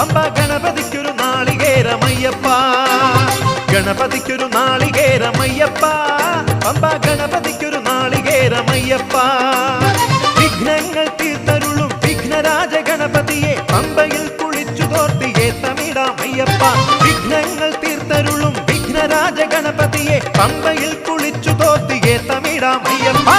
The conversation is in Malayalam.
പമ്പ ഗണപതിക്കൊരു നാളികേരമയ്യപ്പ ഗണപതിക്കൊരു നാളികേരമയ്യപ്പ പമ്പ ഗണപതിക്കൊരു നാളികേരമയ്യപ്പ വിഘ്നങ്ങൾ തീർത്തരുളും വിഘ്നരാജ ഗണപതിയെ പമ്പയിൽ കുളിച്ചു തോർത്തിയെ തമിഴാമയ്യപ്പ വിഘ്നങ്ങൾ തീർത്തരുളും വിഘ്നരാജ ഗണപതിയെ പമ്പയിൽ കുളിച്ചു തോർത്തിയെ തമിഴാമയ്യപ്പ